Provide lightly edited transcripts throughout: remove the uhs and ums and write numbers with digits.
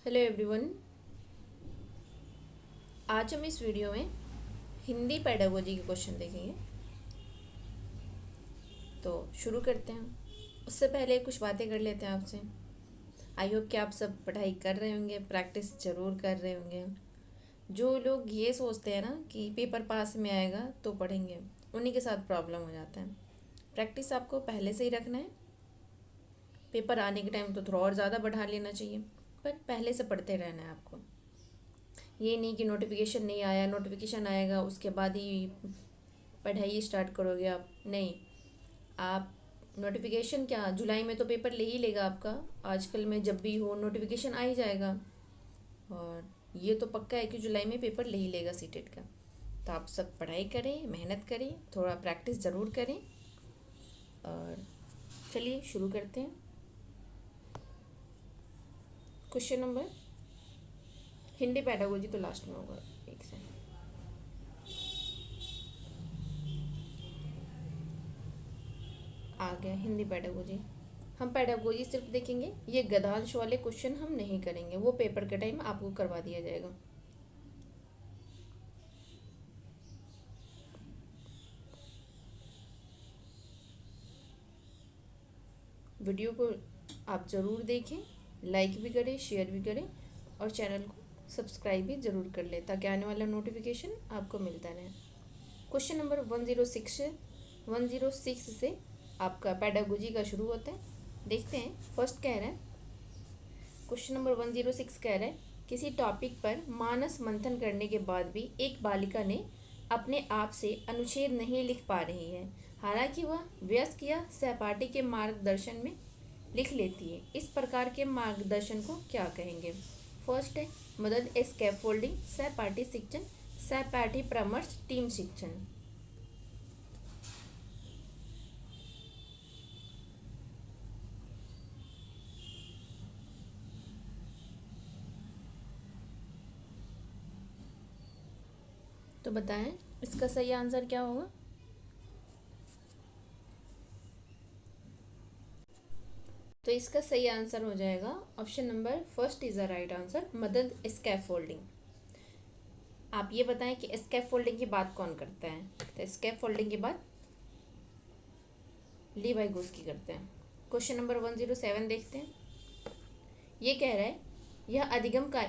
Hello everyone. आज हम इस वीडियो में हिंदी पेडागोजी के क्वेश्चन देखेंगे। तो शुरू करते हैं। उससे पहले कुछ बातें कर लेते हैं आपसे। आई होप कि आप सब पढ़ाई कर रहे होंगे, प्रैक्टिस ज़रूर कर रहे होंगे। जो लोग ये सोचते हैं ना कि पेपर पास में आएगा तो पढ़ेंगे, उन्हीं के साथ प्रॉब्लम हो जाता है। प्रैक्टिस आपको पहले से ही रखना है। पेपर आने के टाइम तो थोड़ा और ज़्यादा बढ़ा लेना चाहिए, पर पहले से पढ़ते रहना है आपको। ये नहीं कि नोटिफिकेशन नहीं आया, नोटिफिकेशन आएगा उसके बाद ही पढ़ाई स्टार्ट करोगे आप। नहीं, आप नोटिफिकेशन क्या, जुलाई में तो पेपर ले ही लेगा आपका। आजकल में जब भी हो नोटिफिकेशन आ ही जाएगा, और ये तो पक्का है कि जुलाई में पेपर ले ही लेगा सीटेट का। तो आप सब पढ़ाई करें, मेहनत करें, थोड़ा प्रैक्टिस ज़रूर करें। और चलिए शुरू करते हैं। क्वेश्चन नंबर, हिंदी पेडागोजी तो लास्ट में होगा, एक सेकंड। आ गया हिंदी पेडागोजी। हम पेडागोजी सिर्फ देखेंगे, ये गद्यांश वाले क्वेश्चन हम नहीं करेंगे, वो पेपर के टाइम आपको करवा दिया जाएगा। वीडियो को आप ज़रूर देखें, लाइक भी करें, शेयर भी करें, और चैनल को सब्सक्राइब भी ज़रूर कर लें ताकि आने वाला नोटिफिकेशन आपको मिलता रहे। क्वेश्चन नंबर 106 से आपका पेडागोजी का शुरू होता है। देखते हैं। फर्स्ट कह रहा है, क्वेश्चन नंबर 106 कह रहा है, किसी टॉपिक पर मानस मंथन करने के बाद भी एक बालिका ने अपने आप से अनुच्छेद नहीं लिख पा रही है, हालांकि वह वयस्क या सहपाठी के मार्गदर्शन में लिख लेती है। इस प्रकार के मार्गदर्शन को क्या कहेंगे? फर्स्ट है मदद स्कैफोल्डिंग, सहपाठी शिक्षण, सहपाठी परामर्श, टीम शिक्षण। तो बताएं इसका सही आंसर क्या होगा। तो इसका सही आंसर हो जाएगा option number first is the right answer, मदद स्कैफोल्डिंग। आप ये बताएं कि स्कैफोल्डिंग की बात कौन करता है? तो स्कैफोल्डिंग की बात ली वाइगोस्की करते हैं। क्वेश्चन नंबर 107 देखते हैं। ये कह रहा है, यह अधिगम का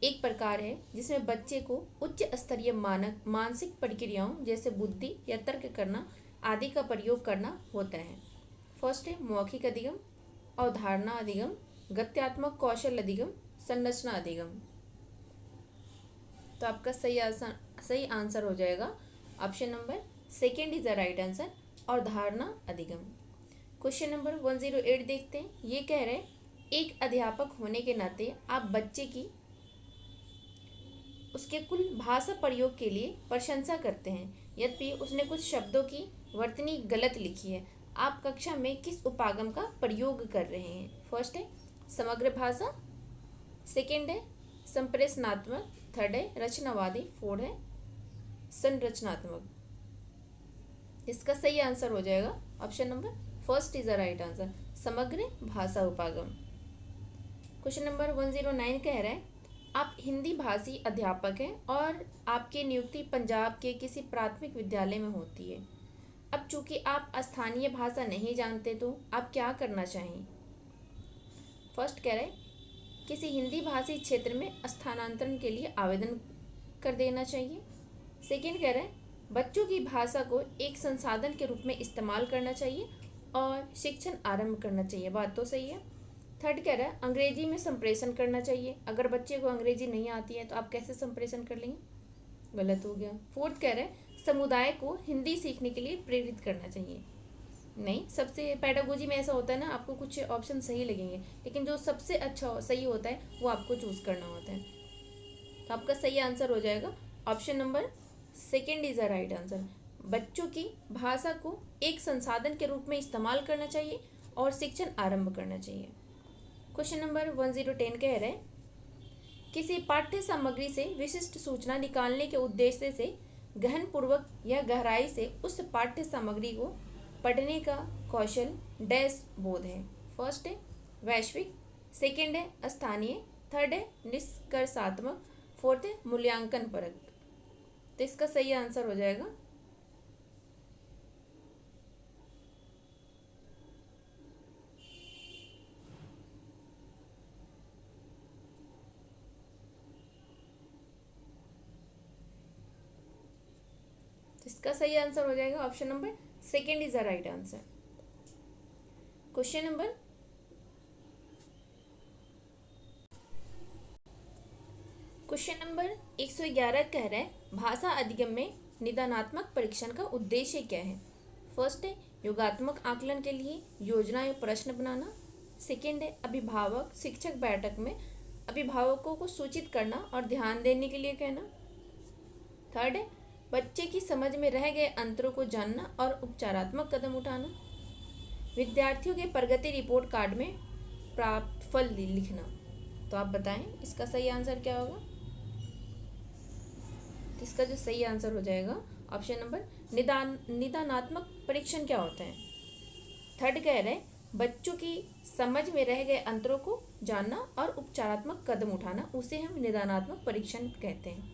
एक प्रकार है जिसमें बच्चे को उच्च स्तरीय मानक मानसिक प्रक्रियाओं जैसे बुद्धि या तर्क करना आदि का प्रयोग करना होता है। फर्स्ट है मौखिक अधिगम, अवधारणा अधिगम, गत्यात्मक कौशल अधिगम, संरचना अधिगम। तो आपका सही आंसर हो जाएगा option number second is the right answer, अवधारणा अधिगम। क्वेश्चन नंबर 108 देखते हैं। ये कह रहे हैं, एक अध्यापक होने के नाते आप बच्चे की उसके कुल भाषा प्रयोग के लिए प्रशंसा करते हैं, यद्यपि उसने कुछ शब्दों की वर्तनी गलत लिखी है। आप कक्षा में किस उपागम का प्रयोग कर रहे हैं? फर्स्ट है समग्र भाषा, सेकंड है संप्रेषणात्मक, थर्ड है रचनावादी, फोर्थ है संरचनात्मक। इसका सही आंसर हो जाएगा option number first is the right answer, समग्र भाषा उपागम। क्वेश्चन नंबर 109 कह रहा है, आप हिंदी भाषी अध्यापक हैं और आपकी नियुक्ति पंजाब के किसी प्राथमिक विद्यालय में होती है। अब चूंकि आप स्थानीय भाषा नहीं जानते तो आप क्या करना चाहें? फर्स्ट कह रहे हैं, किसी हिंदी भाषी क्षेत्र में स्थानांतरण के लिए आवेदन कर देना चाहिए। सेकंड कह रहे हैं, बच्चों की भाषा को एक संसाधन के रूप में इस्तेमाल करना चाहिए और शिक्षण आरंभ करना चाहिए। बात तो सही है। थर्ड कह रहा है, अंग्रेजी में संप्रेषण करना चाहिए। अगर बच्चे को अंग्रेजी नहीं आती है तो आप कैसे संप्रेषण कर लेंगे? गलत हो गया। फोर्थ कह रहे हैं, समुदाय को हिंदी सीखने के लिए प्रेरित करना चाहिए। नहीं, सबसे पेडागोजी में ऐसा होता है ना, आपको कुछ ऑप्शन सही लगेंगे लेकिन जो सबसे अच्छा सही होता है वो आपको चूज करना होता है। तो आपका सही आंसर हो जाएगा option number second is the right answer, बच्चों की भाषा को एक संसाधन के रूप में इस्तेमाल करना चाहिए और शिक्षण आरंभ करना चाहिए। क्वेश्चन नंबर 1010 कह रहे हैं, किसी पाठ्य सामग्री से विशिष्ट सूचना निकालने के उद्देश्य से गहन पूर्वक या गहराई से उस पाठ्य सामग्री को पढ़ने का कौशल डैश बोध है। फर्स्ट है वैश्विक, सेकंड है स्थानीय, थर्ड है निष्कर्षात्मक, फोर्थ है मूल्यांकन परक। तो इसका सही आंसर हो जाएगा इसका सही आंसर हो जाएगा option number second is the right answer. Question number 111 कह रहा है भाषा अधिगम में निदानात्मक परीक्षण का उद्देश्य क्या है। फर्स्ट है योगात्मक आकलन के लिए योजना या प्रश्न बनाना। सेकंड है अभिभावक शिक्षक बैठक में अभिभावकों को सूचित करना और ध्यान देने के लिए कहना। थर्ड है बच्चे की समझ में रह गए अंतरों को जानना और उपचारात्मक कदम उठाना। विद्यार्थियों के प्रगति रिपोर्ट कार्ड में प्राप्त फल लिखना। तो आप बताएं इसका सही आंसर क्या होगा। इसका जो सही आंसर हो जाएगा ऑप्शन नंबर निदानात्मक परीक्षण क्या होता है। थर्ड कह रहे हैं बच्चों की समझ में रह गए अंतरों को जानना और उपचारात्मक कदम उठाना, उसे हम निदानात्मक परीक्षण कहते हैं।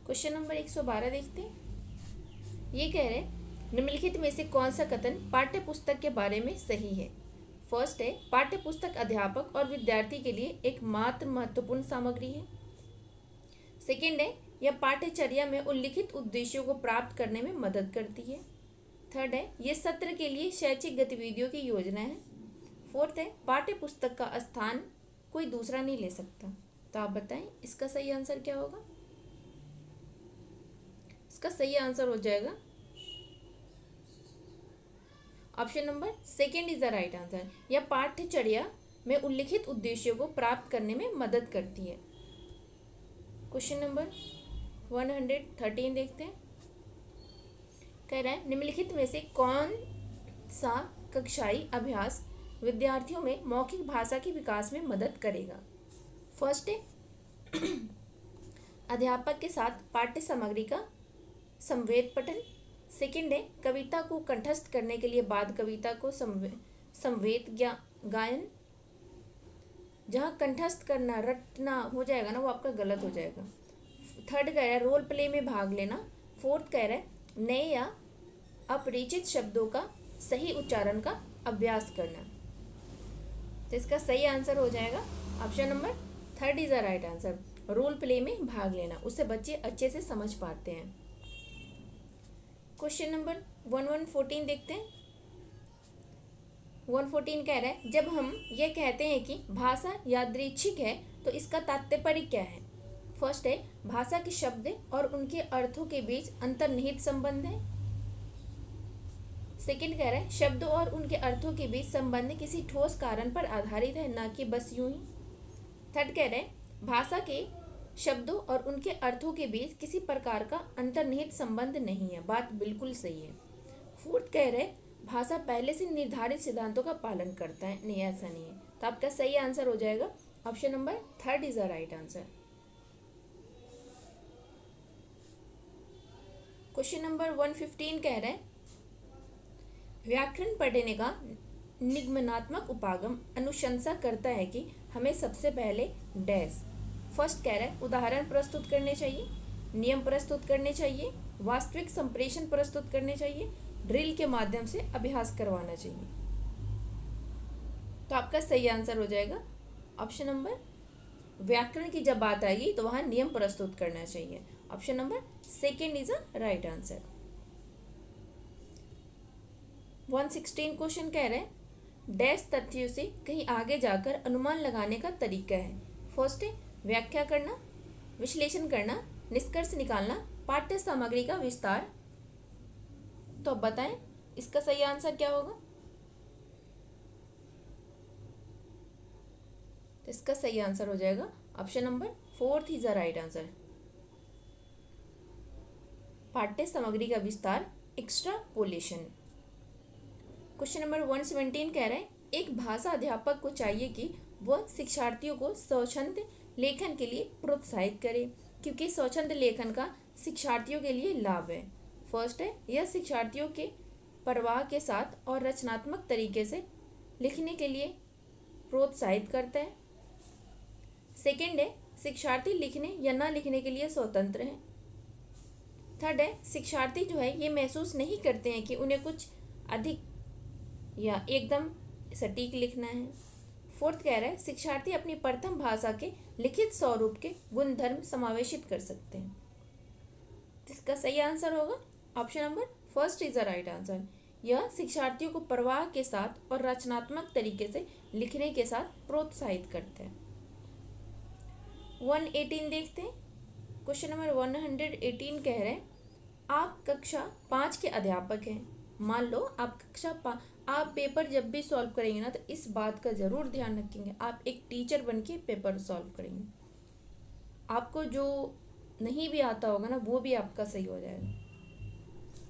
क्वेश्चन नंबर 112 देखते हैं। ये कह रहे हैं निम्नलिखित में से कौन सा कथन पाठ्य पुस्तक के बारे में सही है। फर्स्ट है पाठ्य पुस्तक अध्यापक और विद्यार्थी के लिए एकमात्र महत्वपूर्ण सामग्री है। सेकंड है यह पाठ्यचर्या में उल्लिखित उद्देश्यों को प्राप्त करने में मदद करती है। थर्ड है यह सत्र के लिए शैक्षिक गतिविधियों की योजना है। फोर्थ है पाठ्य पुस्तक का स्थान कोई दूसरा नहीं ले सकता। तो आप बताएं इसका सही आंसर क्या होगा। इसका सही आंसर हो जाएगा option number second is the right answer. यह पाठ्यचर्या में उल्लिखित उद्देश्यों को प्राप्त करने में मदद करती है। क्वेश्चन नंबर 113 देखते हैं। कह रहा है निम्नलिखित में से कौन सा कक्षाई अभ्यास विद्यार्थियों में मौखिक भाषा के विकास में मदद करेगा। फर्स्ट है अध्यापक के साथ पाठ्य सामग्री का संवेद पठन। सेकंड है कविता को कंठस्थ करने के लिए बाद कविता को संवेद गायन। जहाँ कंठस्थ करना रटना हो जाएगा ना वो आपका गलत हो जाएगा। थर्ड कह रहा है रोल प्ले में भाग लेना। फोर्थ कह रहा है नए या अपरिचित शब्दों का सही उच्चारण का अभ्यास करना। तो इसका सही आंसर हो जाएगा option number third is the right answer. Role play में भाग लेना, उससे बच्चे अच्छे से समझ पाते हैं। क्वेश्चन नंबर 1114 देखते हैं। 114 कह रहा है जब हम ये कहते हैं कि भाषा यादृच्छिक है तो इसका तात्पर्य क्या है। फर्स्ट है भाषा के शब्द और उनके अर्थों के बीच अंतर्निहित संबंध है। सेकंड कह रहा है शब्द और उनके अर्थों के बीच संबंध किसी ठोस कारण पर आधारित है, ना कि बस यूं ही। थर्ड कह रहे हैं भाषा के शब्दों और उनके अर्थों के बीच किसी प्रकार का अंतर्निहित संबंध नहीं है। बात बिल्कुल सही है। फोर्थ कह रहे भाषा पहले से निर्धारित सिद्धांतों का पालन करता है। नहीं, ऐसा नहीं है। तो आपका सही आंसर हो जाएगा option number third is the right answer. Question number 115 कह रहे हैं व्याकरण पढ़ने का निगमनात्मक उपागम अनुशंसा करता है कि हमें सबसे पहले डैश। फर्स्ट कह रहा है उदाहरण प्रस्तुत करने चाहिए, नियम प्रस्तुत करने चाहिए, वास्तविक संप्रेषण प्रस्तुत करने चाहिए, ड्रिल के माध्यम से अभ्यास करवाना चाहिए। तो आपका सही आंसर हो जाएगा ऑप्शन नंबर व्याकरण की जब बात आएगी तो वहां नियम प्रस्तुत करना चाहिए। Option number second is a right answer. 116 question कह रहे हैं डैश तथ्यों से कहीं आगे जाकर अनुमान लगाने का तरीका है। फर्स्ट है व्याख्या करना, विश्लेषण करना, निष्कर्ष निकालना, पाठ्य सामग्री का विस्तार। तो अब बताएं इसका सही आंसर क्या होगा। तो इसका सही आंसर हो जाएगा option number fourth is the right answer. पाठ्य सामग्री का विस्तार, एक्स्ट्रापोलेशन। क्वेश्चन नंबर 117 कह रहे हैं एक भाषा अध्यापक को चाहिए कि वह शिक्षार्थियों को स्वच्छंद लेखन के लिए प्रोत्साहित करे, क्योंकि स्वच्छंद लेखन का शिक्षार्थियों के लिए लाभ है। फर्स्ट है यह शिक्षार्थियों के प्रवाह के साथ और रचनात्मक तरीके से लिखने के लिए प्रोत्साहित करता है। सेकंड है शिक्षार्थी लिखने या ना लिखने के लिए स्वतंत्र है। थर्ड है शिक्षार्थी जो है ये महसूस नहीं करते हैं कि उन्हें कुछ अधिक या एकदम सटीक लिखना है। फोर्थ कह रहा है शिक्षार्थी अपनी प्रथम भाषा के लिखित स्वरूप के गुणधर्म समावेशित कर सकते हैं। इसका सही आंसर होगा option number first is the right answer. यह शिक्षार्थियों को प्रवाह के साथ और रचनात्मक तरीके से लिखने के साथ प्रोत्साहित करते हैं। 118 देखते हैं। क्वेश्चन नंबर 118 कह रहे हैं आप कक्षा 5 के अध्यापक हैं। मान लो आप आप पेपर जब भी सॉल्व करेंगे ना तो इस बात का ज़रूर ध्यान रखेंगे, आप एक टीचर बन के पेपर सॉल्व करेंगे। आपको जो नहीं भी आता होगा ना वो भी आपका सही हो जाएगा।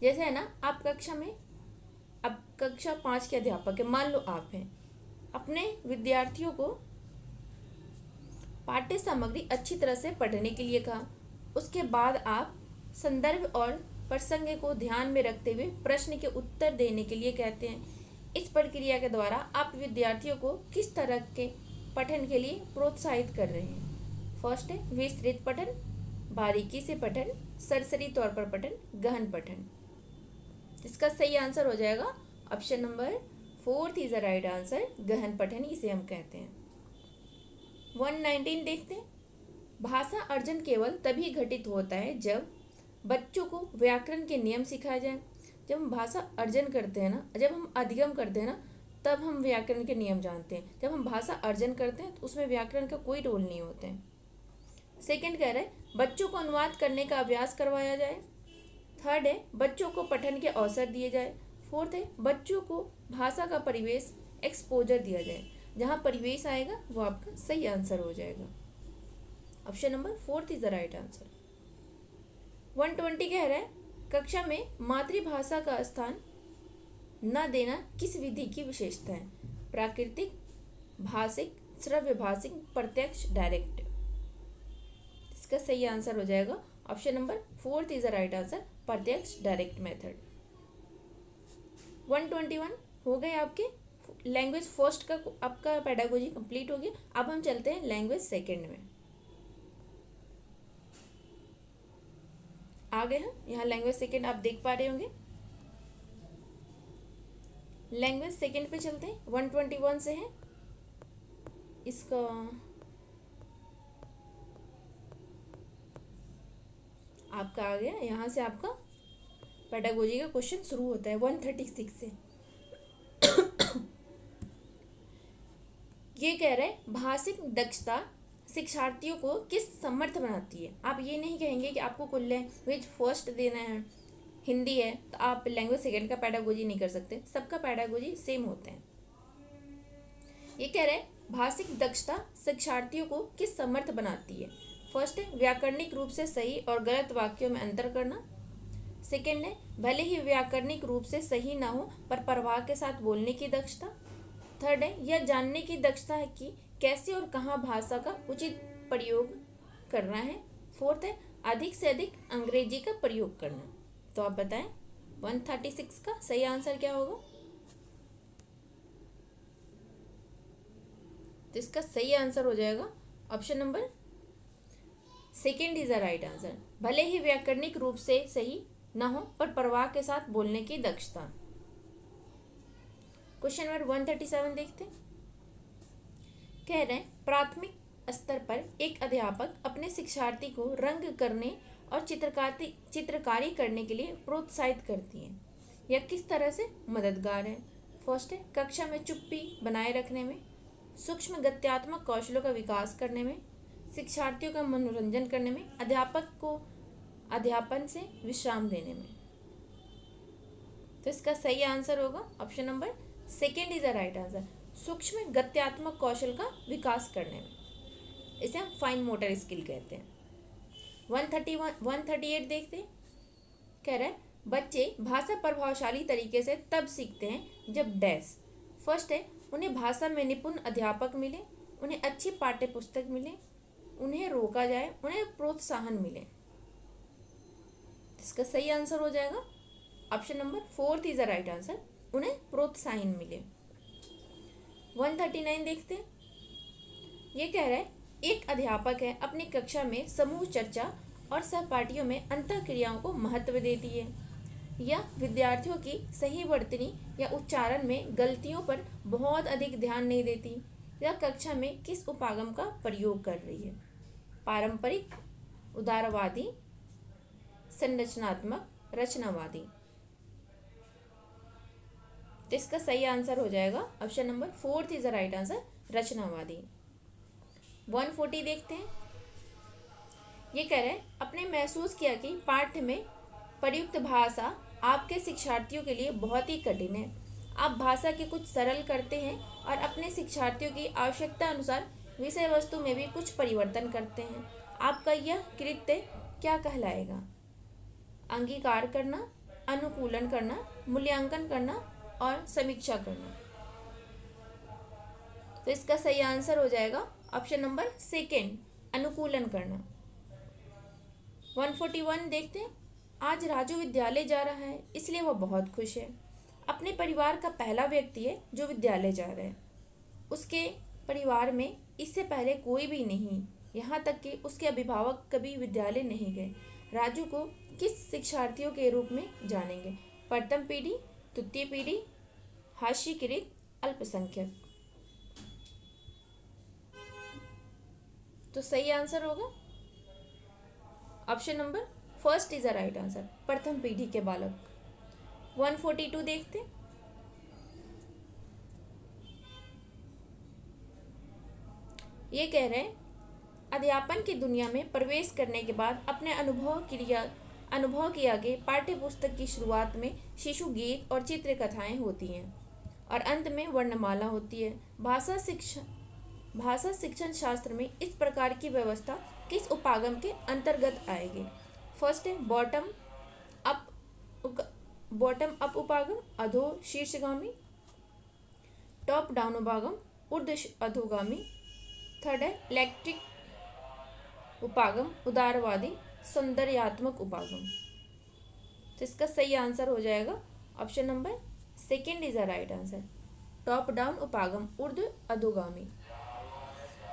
जैसे है ना आप कक्षा 5 के अध्यापक है, मान लो आप हैं, अपने विद्यार्थियों को पाठ्य सामग्री अच्छी तरह से पढ़ने के लिए कहा। उसके बाद आप संदर्भ और प्रसंग को ध्यान में रखते हुए प्रश्न के उत्तर देने के लिए कहते हैं। इस प्रक्रिया के द्वारा आप विद्यार्थियों को किस तरह के पठन के लिए प्रोत्साहित कर रहे हैं? फर्स्ट है विस्तृत पठन, बारीकी से पठन, सरसरी तौर पर पठन, गहन पठन। इसका सही आंसर हो जाएगा option number fourth is the right answer, गहन पठन इसे हम कहते हैं। 119 देखते हैं। भाषा अर्जन केवल तभी घटित होता है जब बच्चों को व्याकरण के नियम सिखाए जाएं। जब हम भाषा अर्जन करते हैं ना, जब हम अधिगम करते हैं ना, तब हम व्याकरण के नियम जानते हैं। जब हम भाषा अर्जन करते हैं तो उसमें व्याकरण का कोई रोल नहीं होता है। सेकंड कह रहे हैं बच्चों को अनुवाद करने का अभ्यास करवाया जाए। थर्ड है बच्चों को पठन के अवसर दिए जाए। फोर्थ है बच्चों को भाषा का परिवेश एक्सपोजर दिया जाए। जहाँ परिवेश आएगा वो आपका सही आंसर हो जाएगा। Option number fourth is the right answer. 120 कह रहा है कक्षा में मातृभाषा का स्थान न देना किस विधि की विशेषता है? प्राकृतिक, भाषिक, श्रव्य भाषिक, प्रत्यक्ष, डायरेक्ट। इसका सही आंसर हो जाएगा option number fourth is the right answer, प्रत्यक्ष डायरेक्ट मेथड। 121 हो गए आपके लैंग्वेज फर्स्ट का, आपका पेडागोजी कंप्लीट हो गया। अब हम चलते हैं लैंग्वेज सेकंड में। आ गए हम यहाँ लैंग्वेज सेकंड, आप देख पा रहे होंगे। लैंग्वेज सेकंड पे चलते हैं। 121 से है इसका आपका आ गया। यहाँ से आपका पेडागोजी का क्वेश्चन शुरू होता है 136 से। ये कह रहे हैं भाषिक दक्षता शिक्षार्थियों को किस समर्थ बनाती है? आप ये नहीं कहेंगे कि आपको कुल लैंग्वेज फर्स्ट देना है, हिंदी है तो आप लैंग्वेज सेकंड का पेडागोजी नहीं कर सकते। सबका पेडागोजी सेम होता है। ये कह रहे हैं भाषिक दक्षता शिक्षार्थियों को किस समर्थ बनाती है? फर्स्ट है व्याकरणिक रूप से सही और गलत वाक्यों में अंतर करना। सेकंड है भले ही व्याकरणिक रूप से सही ना हो पर प्रवाह के साथ बोलने की दक्षता। थर्ड है यह जानने की दक्षता है कि कैसे और कहाँ भाषा का उचित प्रयोग करना है। फोर्थ है अधिक से अधिक अंग्रेजी का प्रयोग करना। तो आप बताएं 136 का सही आंसर क्या होगा? तो इसका सही आंसर हो जाएगा option number second is the right answer. भले ही व्याकरणिक रूप से सही ना हो पर प्रवाह के साथ बोलने की दक्षता। क्वेश्चन नंबर 137 देखते हैं। कह रहे हैं प्राथमिक स्तर पर एक अध्यापक अपने शिक्षार्थी को रंग करने और चित्रकारी करने के लिए प्रोत्साहित करती हैं। यह किस तरह से मददगार है? फर्स्ट है कक्षा में चुप्पी बनाए रखने में, सूक्ष्म गत्यात्मक कौशलों का विकास करने में, शिक्षार्थियों का मनोरंजन करने में, अध्यापक को अध्यापन से विश्राम देने में। तो इसका सही आंसर होगा option number second is the right answer, सूक्ष्म गत्यात्मक कौशल का विकास करने में। इसे हम फाइन मोटर स्किल कहते हैं। 138 देखते हैं। कह रहा है बच्चे भाषा प्रभावशाली तरीके से तब सीखते हैं जब डैश। फर्स्ट है उन्हें भाषा में निपुण अध्यापक मिले, उन्हें अच्छी पाठ्य पुस्तक मिले, उन्हें रोका जाए, उन्हें प्रोत्साहन मिले। इसका सही आंसर हो जाएगा option number fourth is the right answer, उन्हें प्रोत्साहन मिले। 139 देखते हैं। ये कह रहा है एक अध्यापक है अपनी कक्षा में समूह चर्चा और सहपाठियों में अंतःक्रियाओं को महत्व देती है। यह विद्यार्थियों की सही वर्तनी या उच्चारण में गलतियों पर बहुत अधिक ध्यान नहीं देती। यह कक्षा में किस उपागम का प्रयोग कर रही है? पारंपरिक, उदारवादी, संरचनात्मक, रचनावादी। तो इसका सही आंसर हो जाएगा option number 4 is the right answer, रचनावादी। 140 देखते हैं। ये कह रहे हैं अपने महसूस किया कि पाठ्य में प्रयुक्त भाषा आपके शिक्षार्थियों के लिए बहुत ही कठिन है। आप भाषा के कुछ सरल करते हैं और अपने शिक्षार्थियों की आवश्यकता अनुसार विषय वस्तु में भी कुछ परिवर्तन करते हैं। आपका यह कृत्य क्या कहलाएगा? अंगीकार करना, अनुकूलन करना, मूल्यांकन करना और समीक्षा करना। तो इसका सही आंसर हो जाएगा ऑप्शन नंबर 2, अनुकूलन करना। 141 देखते हैं। आज राजू विद्यालय जा रहा है इसलिए वह बहुत खुश है। अपने परिवार का पहला व्यक्ति है जो विद्यालय जा रहा है। उसके परिवार में इससे पहले कोई भी नहीं, यहाँ तक कि उसके अभिभावक कभी विद्यालय नहीं गए। राजू को किस शिक्षार्थियों के रूप में जानेंगे? प्रथम पीढ़ी, तृतीय पीढ़ी, हास्यकृत, अल्पसंख्यक। तो सही आंसर होगा option number 1 is the right answer, प्रथम पीढ़ी के बालक। 142 देखते। ये कह रहे हैं अध्यापन की दुनिया में प्रवेश करने के बाद अपने अनुभव के आगे पाठ्य पुस्तक की शुरुआत में शिशु गीत और चित्र कथाएं होती हैं और अंत में वर्णमाला होती है। भाषा शिक्षण शास्त्र में इस प्रकार की व्यवस्था किस उपागम के अंतर्गत आएगी? फर्स्ट है बॉटम अप उपागम, अधो शीर्षगामी। टॉप डाउन उपागम, ऊर्ध्व अधोगामी। थर्ड है इलेक्ट्रिक उपागम, उदारवादी, सौंदर्यात्मक उपागम। तो इसका सही आंसर हो जाएगा option number 2 is the right answer, top down उपागम, ऊर्ध्व अधोगामी।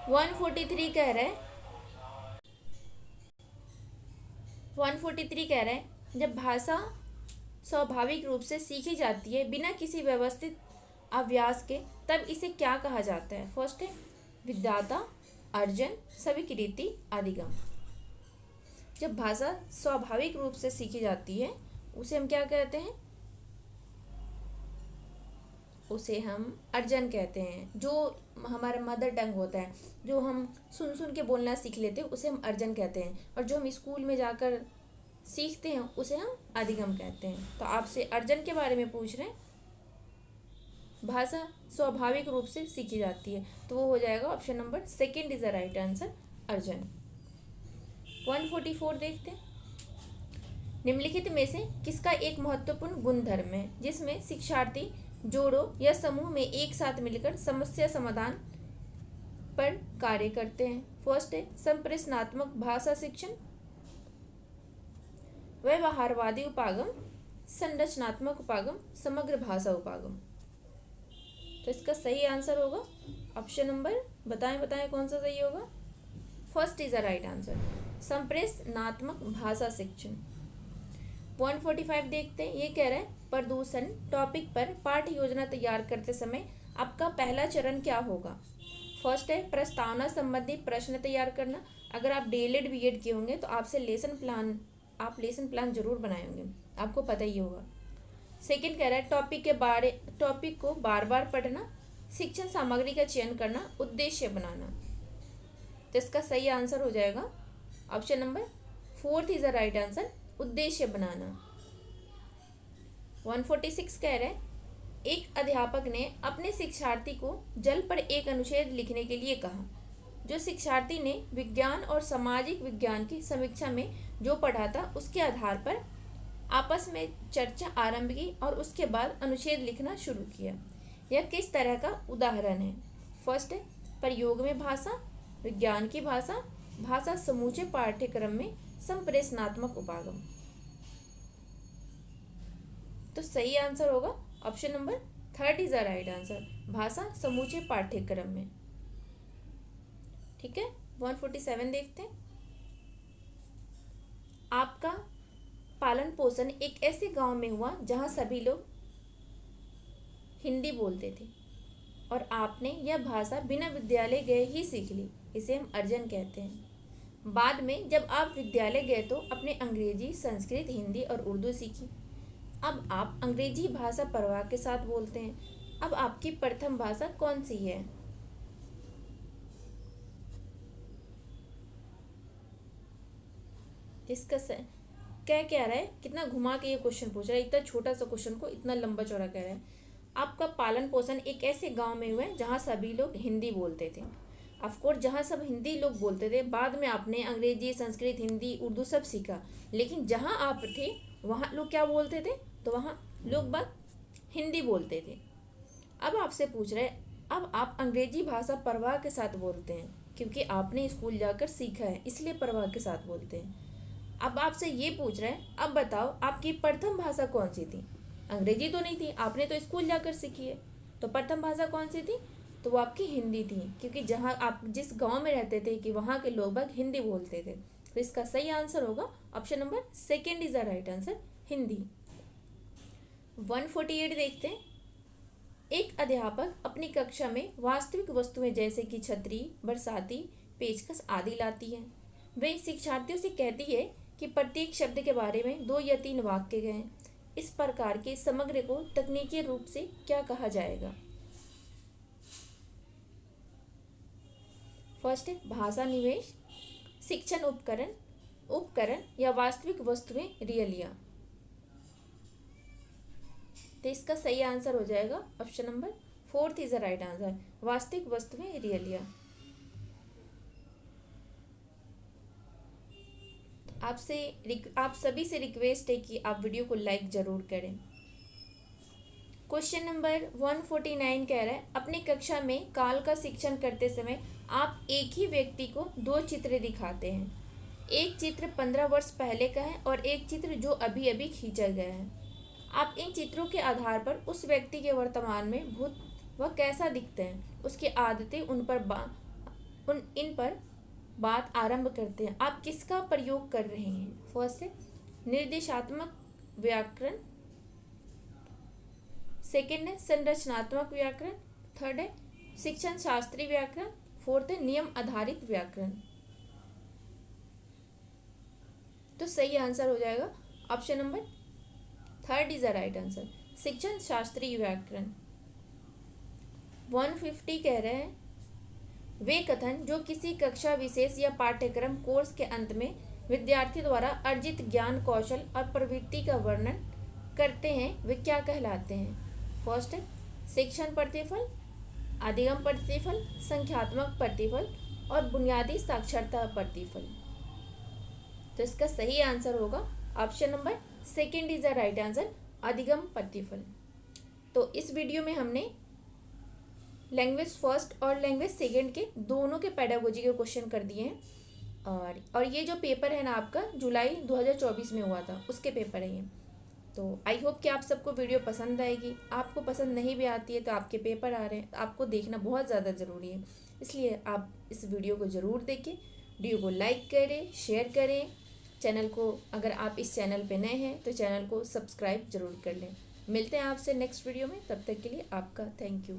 143 कह रहे हैं 143 कह रहे हैं जब भाषा स्वाभाविक रूप से सीखी जाती है बिना किसी व्यवस्थित अभ्यास के तब इसे क्या कहा जाता है? फर्स्ट है विद्याता, अर्जन, स्वीकृति, अधिगम। जब भाषा स्वाभाविक रूप से सीखी जाती है उसे हम क्या कहते हैं? उसे हम अर्जन कहते हैं। जो हमारा मदर टंग होता है, जो हम सुन सुन के बोलना सीख लेते हैं उसे हम अर्जन कहते हैं, और जो हम स्कूल में जाकर सीखते हैं उसे हम अधिगम कहते हैं। तो आपसे अर्जन के बारे में पूछ रहे हैं। भाषा स्वाभाविक रूप से सीखी जाती है तो वो हो जाएगा option number 2 is the right answer, अर्जन। 144 देखते हैं। निम्नलिखित में से किसका एक महत्वपूर्ण गुणधर्म है जिसमें शिक्षार्थी जोड़ों या समूह में एक साथ मिलकर समस्या समाधान पर कार्य करते हैं? फर्स्ट है संप्रेषणात्मक भाषा शिक्षण, व्यवहारवादी उपागम, संरचनात्मक उपागम, समग्र भाषा उपागम। तो इसका सही आंसर होगा ऑप्शन नंबर, बताएं कौन सा सही होगा? First is the right answer, संप्रेषणात्मक भाषा शिक्षण। 145 देखते हैं। ये कह रहे हैं प्रदूषण टॉपिक पर पाठ्य योजना तैयार करते समय आपका पहला चरण क्या होगा? फर्स्ट है प्रस्तावना संबंधी प्रश्न तैयार करना। अगर आप डीएलएड बीएड किए होंगे तो आपसे लेसन प्लान जरूर बनाए होंगे, आपको पता ही होगा। सेकंड कह रहा है टॉपिक को बार बार पढ़ना, शिक्षण सामग्री का चयन करना, उद्देश्य बनाना। तो इसका सही आंसर हो जाएगा option number 4 is the right answer, उद्देश्य बनाना। 146 कह रहे हैं एक अध्यापक ने अपने शिक्षार्थी को जल पर एक अनुच्छेद लिखने के लिए कहा। जो शिक्षार्थी ने विज्ञान और सामाजिक विज्ञान की समीक्षा में जो पढ़ा था उसके आधार पर आपस में चर्चा आरंभ की और उसके बाद अनुच्छेद लिखना शुरू किया। यह किस तरह का उदाहरण है? फर्स्ट है प्रयोग में भाषा, विज्ञान की भाषा समूचे पाठ्यक्रम में संप्रेषणात्मक उपागम। तो सही आंसर होगा option number third is the right answer, भाषा समूचे पाठ्यक्रम में। ठीक है, 147 देखते हैं। आपका पालन पोषण एक ऐसे गांव में हुआ जहां सभी लोग हिंदी बोलते थे और आपने यह भाषा बिना विद्यालय गए ही सीख ली। इसे हम अर्जन कहते हैं। बाद में जब आप विद्यालय गए तो अपने अंग्रेजी, संस्कृत, हिंदी और उर्दू सीखी। अब आप अंग्रेजी भाषा परवाह के साथ बोलते हैं। अब आपकी प्रथम भाषा कौन सी है? इसका क्या रहा है, कितना घुमा के ये क्वेश्चन पूछ रहा है, इतना छोटा सा क्वेश्चन को इतना लंबा चौड़ा कह रहा है। आपका पालन पोषण एक ऐसे गांव में हुआ है जहां सभी लोग हिंदी बोलते थे। ऑफकोर्स जहाँ सब हिंदी लोग बोलते थे, बाद में आपने अंग्रेजी, संस्कृत, हिंदी, उर्दू सब सीखा, लेकिन जहाँ आप थे वहाँ लोग क्या बोलते थे? तो वहाँ लोग बात हिंदी बोलते थे। अब आपसे पूछ रहे अब आप अंग्रेजी भाषा परवाह के साथ बोलते हैं क्योंकि आपने स्कूल जाकर सीखा है, इसलिए परवाह के साथ बोलते हैं। अब आपसे ये पूछ रहे हैं, अब बताओ आपकी प्रथम भाषा कौन सी थी? अंग्रेजी तो नहीं थी, आपने तो स्कूल जाकर सीखी है, तो प्रथम भाषा कौन सी थी? तो वो आपकी हिंदी थी, क्योंकि जहाँ आप जिस गांव में रहते थे कि वहाँ के लोग बाग हिंदी बोलते थे। तो इसका सही आंसर होगा option number second is the right answer, Hindi. 148 देखते हैं। एक अध्यापक अपनी कक्षा में वास्तविक वस्तुएं जैसे कि छतरी, बरसाती, पेचकस आदि लाती है। वे शिक्षार्थियों से कहती है कि प्रत्येक शब्द के बारे में 2 या 3 वाक्य कहें। इस प्रकार के समग्र को तकनीकी रूप से क्या कहा जाएगा? फर्स्ट है भाषा निवेश, शिक्षण उपकरण या वास्तविक वस्तुएं रियलिया। तो इसका सही आंसर हो जाएगा option number 4 is the right answer, वास्तविक वस्तुएं रियलिया। आप सभी से रिक्वेस्ट है कि आप वीडियो को लाइक जरूर करें। क्वेश्चन नंबर 149 कह रहा है, अपनी कक्षा में काल का शिक्षण करते समय आप एक ही व्यक्ति को 2 चित्र दिखाते हैं। एक चित्र 15 वर्ष पहले का है और एक चित्र जो अभी अभी खींचा गया है। आप इन चित्रों के आधार पर उस व्यक्ति के वर्तमान में भूत वह कैसा दिखते हैं, उसकी आदतें, इन पर बात आरंभ करते हैं। आप किसका प्रयोग कर रहे हैं? फर्स्ट है निर्देशात्मक व्याकरण, सेकंड है संरचनात्मक व्याकरण, थर्ड है शिक्षण शास्त्री व्याकरण, फोर्थ है नियम आधारित व्याकरण। तो सही आंसर हो जाएगा option number 3 is the right answer, शिक्षण शास्त्री व्याकरण। 150 कह रहे हैं, वे कथन जो किसी कक्षा विशेष या पाठ्यक्रम कोर्स के अंत में विद्यार्थी द्वारा अर्जित ज्ञान, कौशल और प्रवृत्ति का वर्णन करते हैं वे क्या कहलाते हैं? फर्स्ट है शिक्षण प्रतिफल, अधिगम प्रतिफल, संख्यात्मक प्रतिफल और बुनियादी साक्षरता प्रतिफल। तो इसका सही आंसर होगा option number 2 is the right answer, अधिगम प्रतिफल। तो इस वीडियो में हमने लैंग्वेज फर्स्ट और लैंग्वेज सेकेंड के दोनों के पेडागोजी के क्वेश्चन कर दिए हैं। और ये जो पेपर है ना आपका जुलाई 2024 में हुआ था, उसके पेपर है ये। तो आई होप कि आप सबको वीडियो पसंद आएगी। आपको पसंद नहीं भी आती है तो आपके पेपर आ रहे हैं, आपको देखना बहुत ज़्यादा ज़रूरी है, इसलिए आप इस वीडियो को ज़रूर देखें। वीडियो को लाइक करें, शेयर करें। चैनल को, अगर आप इस चैनल पे नए हैं तो चैनल को सब्सक्राइब जरूर कर लें। मिलते हैं आपसे नेक्स्ट वीडियो में, तब तक के लिए आपका थैंक यू।